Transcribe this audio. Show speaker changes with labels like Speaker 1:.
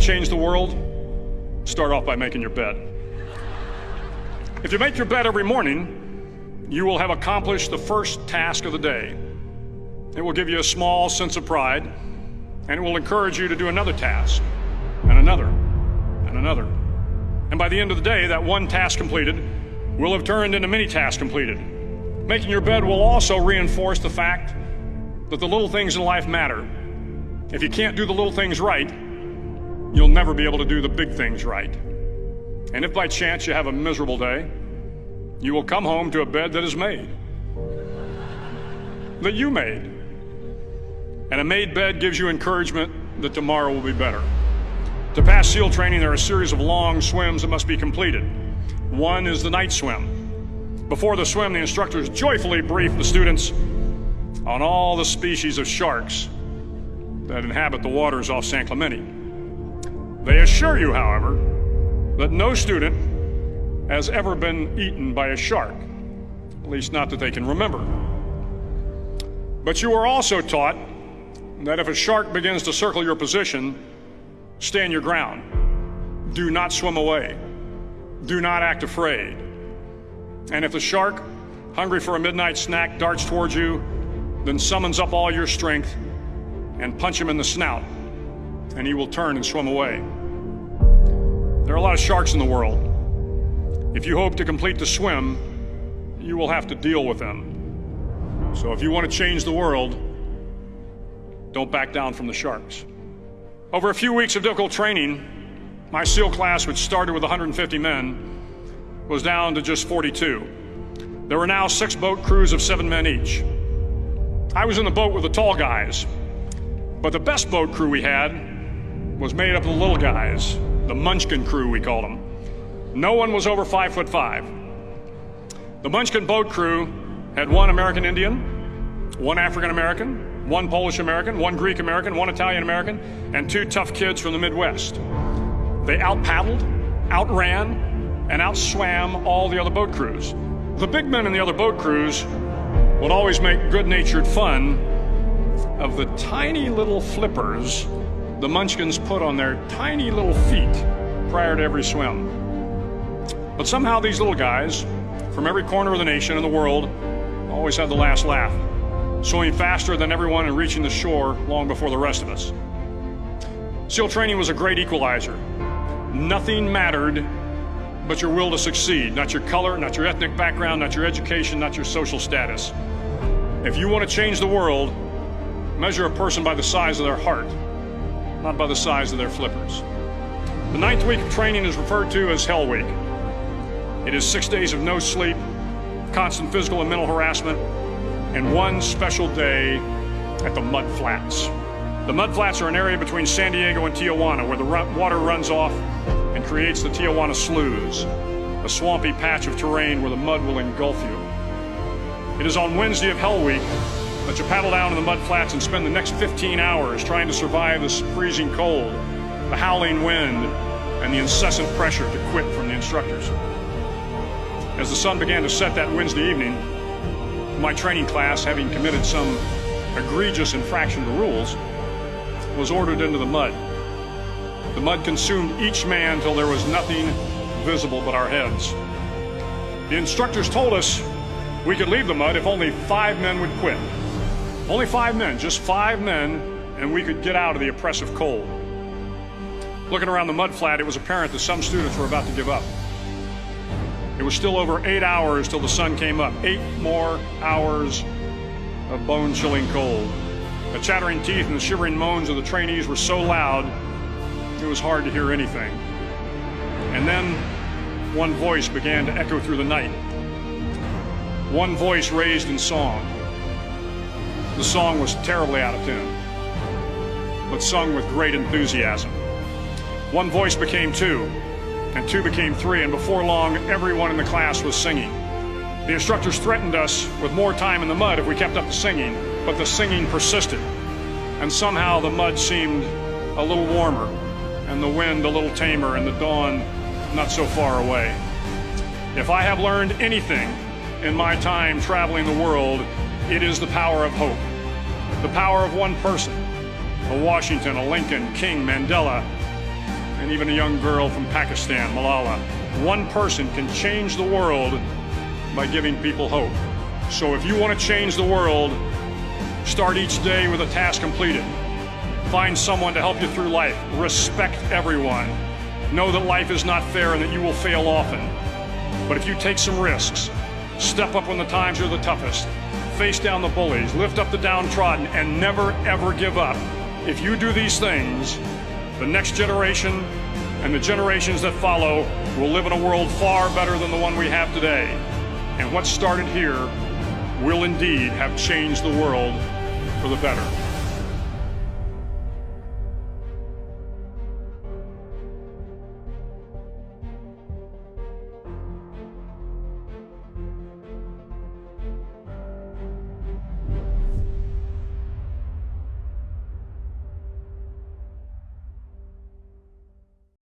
Speaker 1: change the world, start off by making your bed. If you make your bed every morning, you will have accomplished the first task of the day. It will give you a small sense of pride, and it will encourage you to do another task, and another, and another. And by the end of the day, that one task completed will have turned into many tasks completed. Making your bed will also reinforce the fact that the little things in life matter. If you can't do the little things right, you'll never be able to do the big things right. And if by chance you have a miserable day, you will come home to a bed that is made, that you made. And a made bed gives you encouragement that tomorrow will be better. To pass SEAL training, there are a series of long swims that must be completed. One is the night swim. Before the swim, the instructors joyfully brief the students on all the species of sharks that inhabit the waters off San Clemente. They assure you, however, that no student has ever been eaten by a shark, at least not that they can remember. But you are also taught that if a shark begins to circle your position, stand your ground. Do not swim away. Do not act afraid. And if the shark, hungry for a midnight snack, darts towards you, then summons up all your strength and punch him in the snout, and he will turn and swim away. There are a lot of sharks in the world. If you hope to complete the swim, you will have to deal with them. So if you want to change the world, don't back down from the sharks. Over a few weeks of difficult training, my SEAL class, which started with 150 men, was down to just 42. There were now 6 boat crews of 7 men each. I was in the boat with the tall guys, but the best boat crew we had was made up of the little guys, the Munchkin crew, we called them. No one was over 5'5". The Munchkin boat crew had 1 American Indian, 1 African American, 1 Polish American, 1 Greek American, 1 Italian American, and 2 tough kids from the Midwest. They out-paddled, outran, and outswam all the other boat crews. The big men in the other boat crews would always make good-natured fun of the tiny little flippers the Munchkins put on their tiny little feet prior to every swim. But somehow these little guys from every corner of the nation and the world always had the last laugh, swimming faster than everyone and reaching the shore long before the rest of us. SEAL training was a great equalizer. Nothing mattered but your will to succeed, not your color, not your ethnic background, not your education, not your social status. If you want to change the world, measure a person by the size of their heart, not by the size of their flippers. The 9th week of training is referred to as Hell Week. It is 6 days of no sleep, constant physical and mental harassment, and 1 special day at the Mud Flats. The Mud Flats are an area between San Diego and Tijuana where the water runs off and creates the Tijuana Sloughs, a swampy patch of terrain where the mud will engulf you. It is on Wednesday of Hell Week that you paddle down to the Mud Flats and spend the next 15 hours trying to survive the freezing cold, the howling wind, and the incessant pressure to quit from the instructors. As the sun began to set that Wednesday evening, my training class, having committed some egregious infraction to rules, was ordered into the mud. The mud consumed each man till there was nothing visible but our heads. The instructors told us we could leave the mud if only 5 men would quit. Only 5 men, just 5 men, and we could get out of the oppressive cold. Looking around the mud flat, it was apparent that some students were about to give up. It was still over 8 hours till the sun came up. 8 more hours of bone-chilling cold. The chattering teeth and the shivering moans of the trainees were so loud, it was hard to hear anything. And then one voice began to echo through the night. One voice raised in song. The song was terribly out of tune, but sung with great enthusiasm. One voice became 2, and 2 became 3, and before long, everyone in the class was singing. The instructors threatened us with more time in the mud if we kept up the singing, but the singing persisted, and somehow the mud seemed a little warmer, and the wind a little tamer, and the dawn not so far away. If I have learned anything in my time traveling the world, it is the power of hope. The power of one person, a Washington, a Lincoln, King, Mandela, and even a young girl from Pakistan, Malala. One person can change the world by giving people hope. So if you want to change the world, start each day with a task completed. Find someone to help you through life. Respect everyone. Know that life is not fair and that you will fail often. But if you take some risks, step up when the times are the toughest, face down the bullies, lift up the downtrodden, and never ever give up. If you do these things, the next generation and the generations that follow will live in a world far better than the one we have today. And what started here will indeed have changed the world for the better.